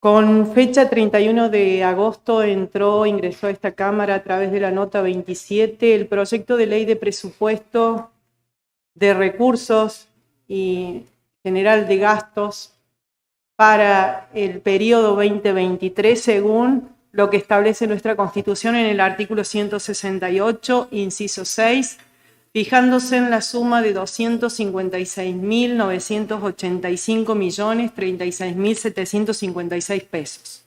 Con fecha 31 de agosto ingresó a esta Cámara a través de la nota 27 el proyecto de ley de presupuesto de recursos y general de gastos para el periodo 2023 según lo que establece nuestra Constitución en el artículo 168, inciso 6, fijándose en la suma de 256.985.036.756 pesos.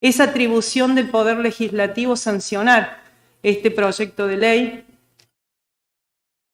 Es atribución del Poder Legislativo sancionar este proyecto de ley.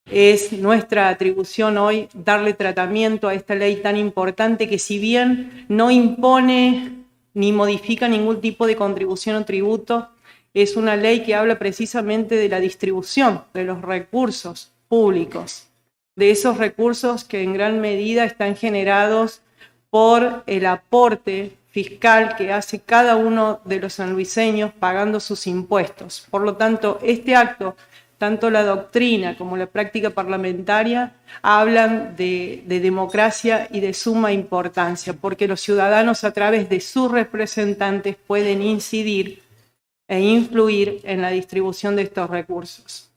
Es nuestra atribución hoy darle tratamiento a esta ley tan importante que, si bien no impone ni modifica ningún tipo de contribución o tributo, es una ley que habla precisamente de la distribución de los recursos públicos, de esos recursos que en gran medida están generados por el aporte fiscal que hace cada uno de los sanluiseños pagando sus impuestos. Por lo tanto, este acto, tanto la doctrina como la práctica parlamentaria, hablan de democracia y de suma importancia, porque los ciudadanos a través de sus representantes pueden incidir e influir en la distribución de estos recursos.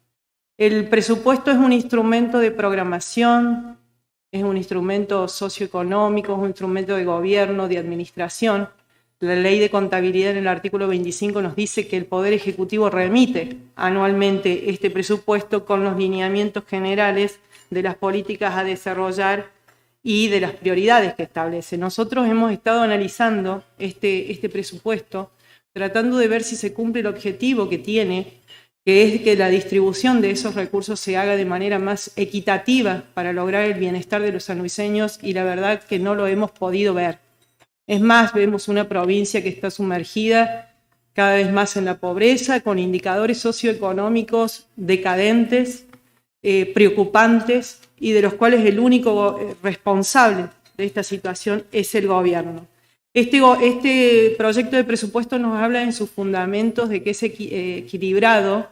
El presupuesto es un instrumento de programación, es un instrumento socioeconómico, es un instrumento de gobierno, de administración. La ley de contabilidad en el artículo 25 nos dice que el Poder Ejecutivo remite anualmente este presupuesto con los lineamientos generales de las políticas a desarrollar y de las prioridades que establece. Nosotros hemos estado analizando este presupuesto, tratando de ver si se cumple el objetivo que tiene, que es que la distribución de esos recursos se haga de manera más equitativa para lograr el bienestar de los sanluiseños, y la verdad que no lo hemos podido ver. Es más, vemos una provincia que está sumergida cada vez más en la pobreza, con indicadores socioeconómicos decadentes, preocupantes, y de los cuales el único responsable de esta situación es el gobierno. Este proyecto de presupuesto nos habla en sus fundamentos de que es equilibrado,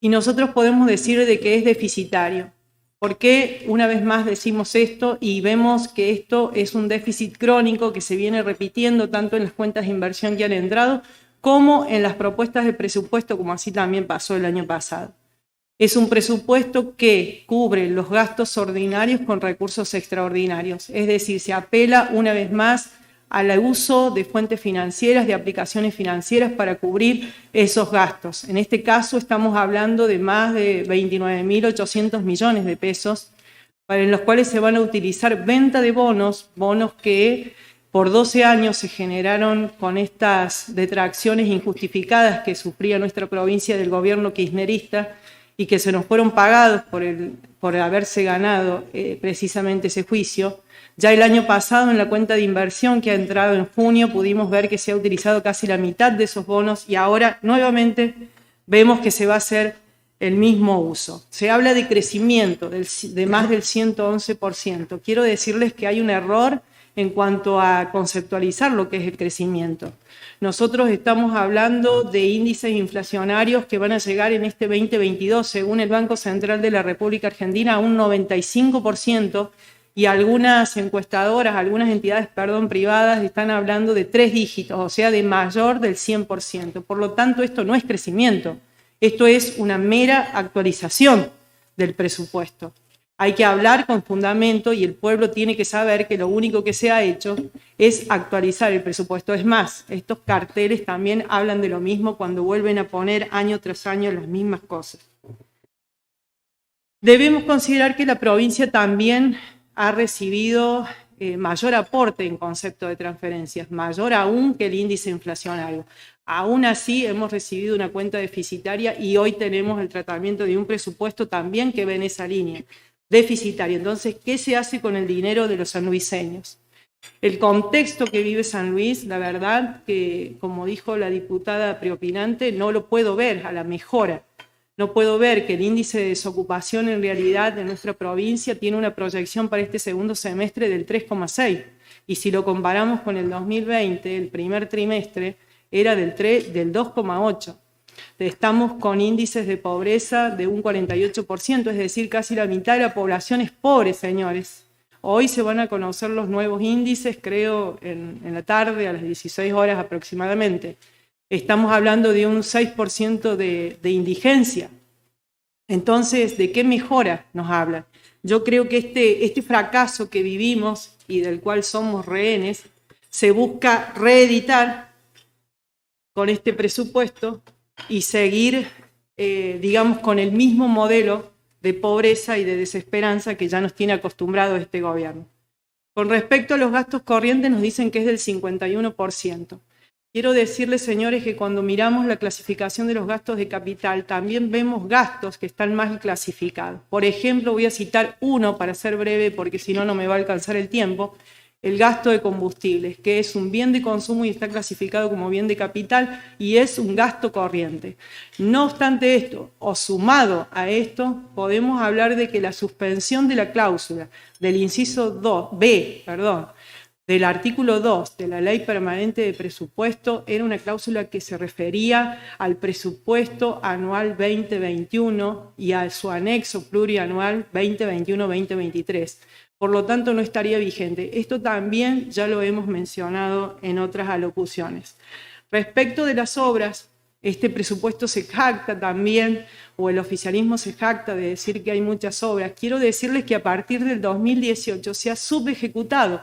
y nosotros podemos decir de que es deficitario. ¿Por qué una vez más decimos esto? Y vemos que esto es un déficit crónico que se viene repitiendo tanto en las cuentas de inversión que han entrado como en las propuestas de presupuesto, como así también pasó el año pasado. Es un presupuesto que cubre los gastos ordinarios con recursos extraordinarios, es decir, se apela una vez más al uso de fuentes financieras, de aplicaciones financieras para cubrir esos gastos. En este caso estamos hablando de más de 29.800 millones de pesos, en los cuales se van a utilizar venta de bonos que por 12 años se generaron con estas detracciones injustificadas que sufría nuestra provincia del gobierno kirchnerista, y que se nos fueron pagados por haberse ganado precisamente ese juicio. Ya el año pasado, en la cuenta de inversión que ha entrado en junio, pudimos ver que se ha utilizado casi la mitad de esos bonos, y ahora nuevamente vemos que se va a hacer el mismo uso. Se habla de crecimiento de más del 111%. Quiero decirles que hay un error en cuanto a conceptualizar lo que es el crecimiento. Nosotros estamos hablando de índices inflacionarios que van a llegar en este 2022, según el Banco Central de la República Argentina, a un 95%, y algunas encuestadoras, algunas entidades, privadas, están hablando de 3 dígitos, o sea, de mayor del 100%. Por lo tanto, esto no es crecimiento, esto es una mera actualización del presupuesto. Hay que hablar con fundamento, y el pueblo tiene que saber que lo único que se ha hecho es actualizar el presupuesto. Es más, estos carteles también hablan de lo mismo cuando vuelven a poner año tras año las mismas cosas. Debemos considerar que la provincia también ha recibido mayor aporte en concepto de transferencias, mayor aún que el índice inflacionario. Aún así, hemos recibido una cuenta deficitaria, y hoy tenemos el tratamiento de un presupuesto también que va en esa línea, deficitario. Entonces, ¿qué se hace con el dinero de los sanluiseños? El contexto que vive San Luis, la verdad que, como dijo la diputada preopinante, no lo puedo ver a la mejora. No puedo ver que el índice de desocupación en realidad de nuestra provincia tiene una proyección para este segundo semestre del 3,6%. Y si lo comparamos con el 2020, el primer trimestre era del 2,8%. Estamos con índices de pobreza de un 48%, es decir, casi la mitad de la población es pobre, señores. Hoy se van a conocer los nuevos índices, creo, en la tarde, a las 16 horas aproximadamente. Estamos hablando de un 6% de indigencia. Entonces, ¿de qué mejora nos habla? Yo creo que este fracaso que vivimos y del cual somos rehenes, se busca reeditar con este presupuesto y seguir, digamos, con el mismo modelo de pobreza y de desesperanza que ya nos tiene acostumbrado este gobierno. Con respecto a los gastos corrientes nos dicen que es del 51%. Quiero decirles, señores, que cuando miramos la clasificación de los gastos de capital, también vemos gastos que están mal clasificados. Por ejemplo, voy a citar uno para ser breve, porque si no, no me va a alcanzar el tiempo. El gasto de combustibles, que es un bien de consumo y está clasificado como bien de capital y es un gasto corriente. No obstante esto, o sumado a esto, podemos hablar de que la suspensión de la cláusula del inciso del artículo 2 de la Ley Permanente de Presupuesto era una cláusula que se refería al presupuesto anual 2021 y a su anexo plurianual 2021-2023. Por lo tanto, no estaría vigente. Esto también ya lo hemos mencionado en otras alocuciones. Respecto de las obras, este presupuesto se jacta también, o el oficialismo se jacta de decir que hay muchas obras. Quiero decirles que a partir del 2018 se ha subejecutado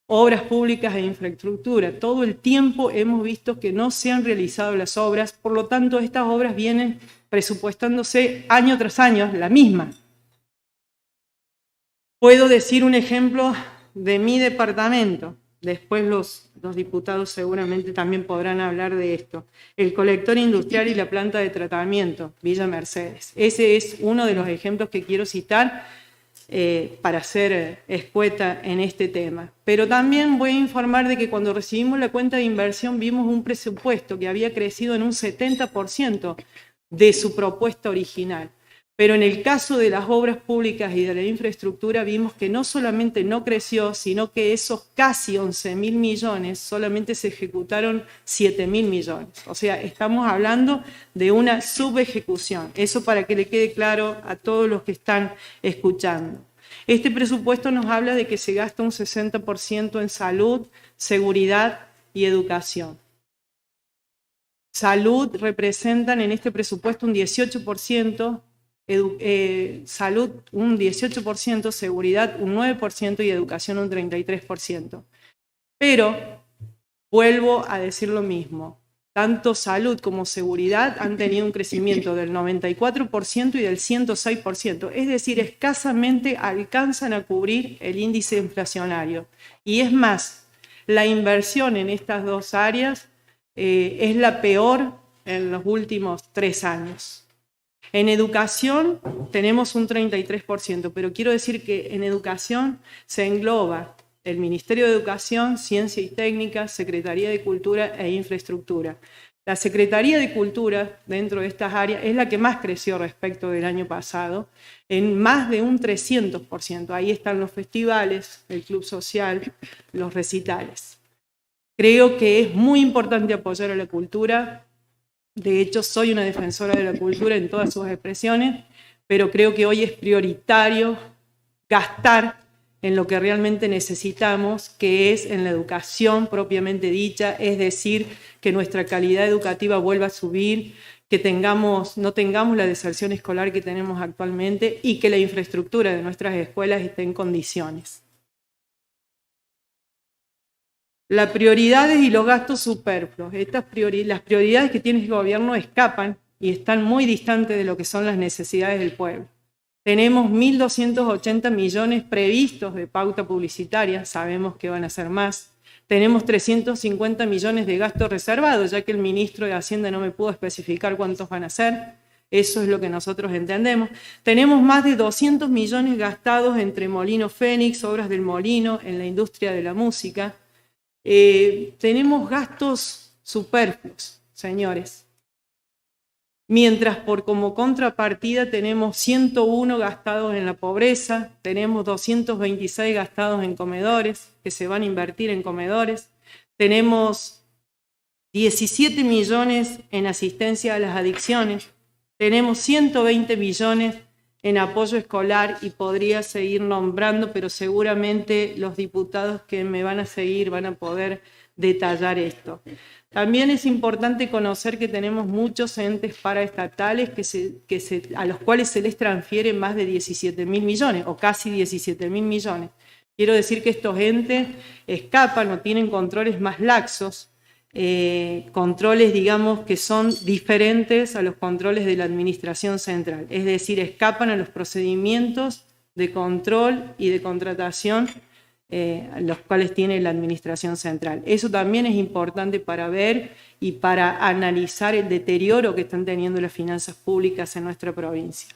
obras públicas e infraestructura. Todo el tiempo hemos visto que no se han realizado las obras, por lo tanto, estas obras vienen presupuestándose año tras año, la misma. Puedo decir un ejemplo de mi departamento, después los diputados seguramente también podrán hablar de esto. El colector industrial y la planta de tratamiento, Villa Mercedes. Ese es uno de los ejemplos que quiero citar para ser escueta en este tema. Pero también voy a informar de que cuando recibimos la cuenta de inversión vimos un presupuesto que había crecido en un 70% de su propuesta original. Pero en el caso de las obras públicas y de la infraestructura vimos que no solamente no creció, sino que esos casi 11.000 millones solamente se ejecutaron 7.000 millones. O sea, estamos hablando de una subejecución. Eso para que le quede claro a todos los que están escuchando. Este presupuesto nos habla de que se gasta un 60% en salud, seguridad y educación. Salud representan en este presupuesto un 18%, salud un 18%, seguridad un 9% y educación un 33%. Pero vuelvo a decir lo mismo, tanto salud como seguridad han tenido un crecimiento del 94% y del 106%, es decir, escasamente alcanzan a cubrir el índice inflacionario. Y es más, la inversión en estas dos áreas es la peor en los últimos 3 años. En educación tenemos un 33%, pero quiero decir que en educación se engloba el Ministerio de Educación, Ciencia y Técnica, Secretaría de Cultura e Infraestructura. La Secretaría de Cultura, dentro de estas áreas, es la que más creció respecto del año pasado, en más de un 300%. Ahí están los festivales, el club social, los recitales. Creo que es muy importante apoyar a la cultura. De hecho, soy una defensora de la cultura en todas sus expresiones, pero creo que hoy es prioritario gastar en lo que realmente necesitamos, que es en la educación propiamente dicha, es decir, que nuestra calidad educativa vuelva a subir, que no tengamos la deserción escolar que tenemos actualmente y que la infraestructura de nuestras escuelas esté en condiciones. Las prioridades y los gastos superfluos. Las prioridades que tiene el gobierno escapan y están muy distantes de lo que son las necesidades del pueblo. Tenemos 1.280 millones previstos de pauta publicitaria, sabemos que van a ser más. Tenemos 350 millones de gastos reservados, ya que el ministro de Hacienda no me pudo especificar cuántos van a ser. Eso es lo que nosotros entendemos. Tenemos más de 200 millones gastados entre Molino Fénix, obras del Molino, en la industria de la música. Tenemos gastos superfluos, señores. Mientras como contrapartida tenemos 101 gastados en la pobreza, tenemos 226 gastados en comedores, que se van a invertir en comedores, tenemos 17 millones en asistencia a las adicciones, tenemos 120 millones en apoyo escolar y podría seguir nombrando, pero seguramente los diputados que me van a seguir van a poder detallar esto. También es importante conocer que tenemos muchos entes paraestatales a los cuales se les transfiere más de 17.000 millones o casi 17.000 millones. Quiero decir que estos entes escapan o tienen controles más laxos, controles, digamos, que son diferentes a los controles de la administración central. Es decir, escapan a los procedimientos de control y de contratación los cuales tiene la administración central. Eso también es importante para ver y para analizar el deterioro que están teniendo las finanzas públicas en nuestra provincia.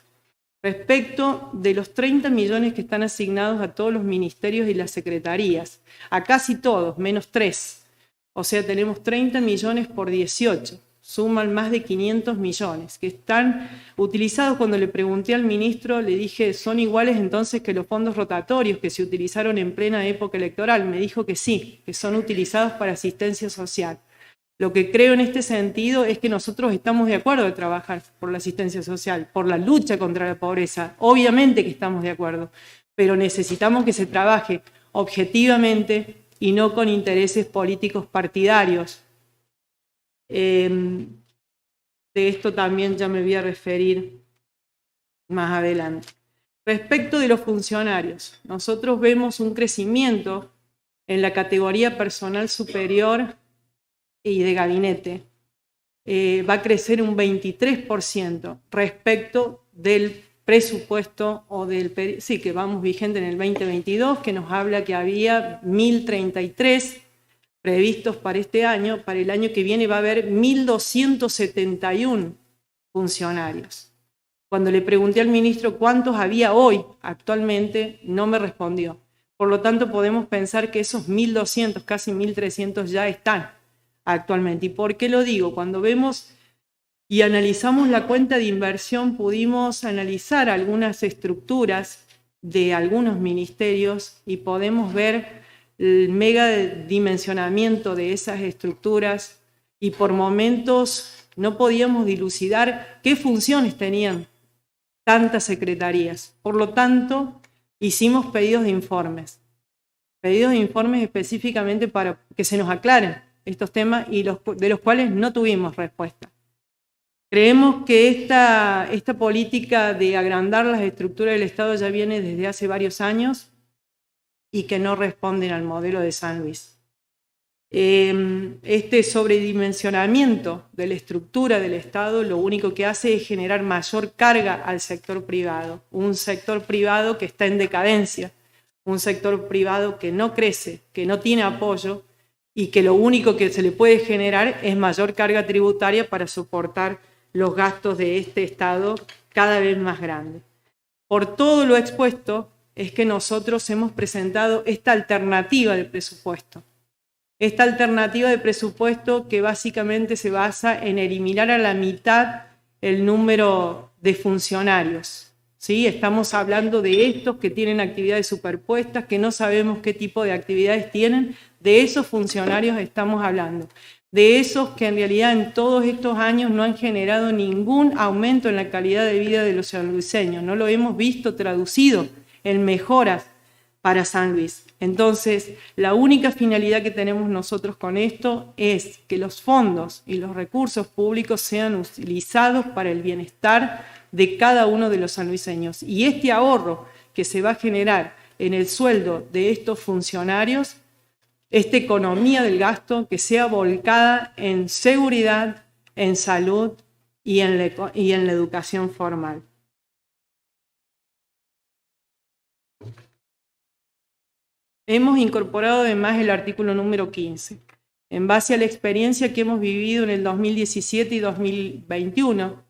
Respecto de los 30 millones que están asignados a todos los ministerios y las secretarías, a casi todos, menos 3. O sea, tenemos 30 millones por 18. Suman más de 500 millones, que están utilizados. Cuando le pregunté al ministro, le dije, ¿son iguales entonces que los fondos rotatorios que se utilizaron en plena época electoral? Me dijo que sí, que son utilizados para asistencia social. Lo que creo en este sentido es que nosotros estamos de acuerdo de trabajar por la asistencia social, por la lucha contra la pobreza. Obviamente que estamos de acuerdo, pero necesitamos que se trabaje objetivamente y no con intereses políticos partidarios. De esto también ya me voy a referir más adelante. Respecto de los funcionarios, nosotros vemos un crecimiento en la categoría personal superior y de gabinete. Va a crecer un 23% respecto del presupuesto o que vamos vigente en el 2022, que nos habla que había 1.033 previstos para este año. Para el año que viene va a haber 1.271 funcionarios. Cuando le pregunté al ministro cuántos había hoy actualmente, no me respondió. Por lo tanto, podemos pensar que esos 1.200, casi 1.300 ya están actualmente. ¿Y por qué lo digo? Cuando vemos y analizamos la cuenta de inversión, pudimos analizar algunas estructuras de algunos ministerios y podemos ver el megadimensionamiento de esas estructuras, y por momentos no podíamos dilucidar qué funciones tenían tantas secretarías. Por lo tanto, hicimos pedidos de informes específicamente para que se nos aclaren estos temas y de los cuales no tuvimos respuesta. Creemos que esta política de agrandar las estructuras del Estado ya viene desde hace varios años y que no responden al modelo de San Luis. Este sobredimensionamiento de la estructura del Estado lo único que hace es generar mayor carga al sector privado, un sector privado que está en decadencia, un sector privado que no crece, que no tiene apoyo y que lo único que se le puede generar es mayor carga tributaria para soportar los gastos de este Estado cada vez más grande. Por todo lo expuesto es que nosotros hemos presentado esta alternativa de presupuesto. Esta alternativa de presupuesto que básicamente se basa en eliminar a la mitad el número de funcionarios. ¿Sí? Estamos hablando de estos que tienen actividades superpuestas, que no sabemos qué tipo de actividades tienen. De esos funcionarios estamos hablando. De esos que en realidad en todos estos años no han generado ningún aumento en la calidad de vida de los sanluiseños. No lo hemos visto traducido en mejoras para San Luis. Entonces, la única finalidad que tenemos nosotros con esto es que los fondos y los recursos públicos sean utilizados para el bienestar de cada uno de los sanluiseños. Y este ahorro que se va a generar en el sueldo de estos funcionarios, esta economía del gasto que sea volcada en seguridad, en salud y en la educación formal. Hemos incorporado además el artículo número 15. En base a la experiencia que hemos vivido en el 2017 y 2021,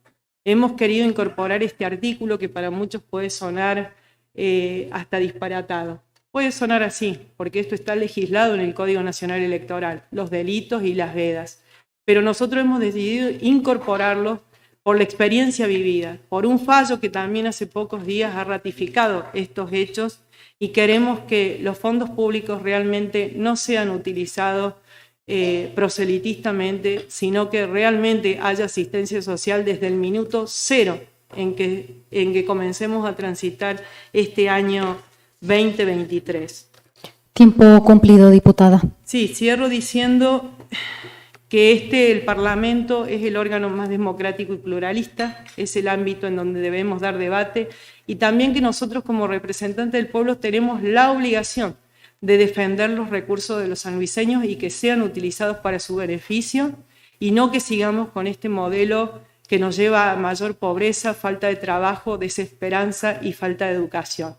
hemos querido incorporar este artículo que para muchos puede sonar hasta disparatado. Puede sonar así, porque esto está legislado en el Código Nacional Electoral, los delitos y las vedas. Pero nosotros hemos decidido incorporarlo por la experiencia vivida, por un fallo que también hace pocos días ha ratificado estos hechos, y queremos que los fondos públicos realmente no sean utilizados proselitistamente, sino que realmente haya asistencia social desde el minuto cero en que comencemos a transitar este año 2023. Tiempo cumplido, diputada. Sí, cierro diciendo que el Parlamento es el órgano más democrático y pluralista, es el ámbito en donde debemos dar debate, y también que nosotros como representantes del pueblo tenemos la obligación de defender los recursos de los sanluiseños y que sean utilizados para su beneficio, y no que sigamos con este modelo que nos lleva a mayor pobreza, falta de trabajo, desesperanza y falta de educación.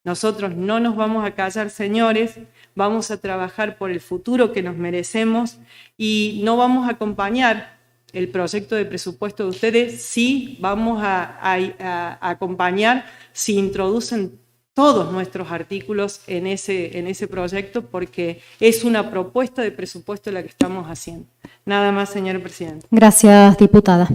Nosotros no nos vamos a callar, señores, vamos a trabajar por el futuro que nos merecemos y no vamos a acompañar el proyecto de presupuesto de ustedes, sí vamos a acompañar si introducen todos nuestros artículos en ese proyecto, porque es una propuesta de presupuesto la que estamos haciendo. Nada más, señor presidente. Gracias, diputada.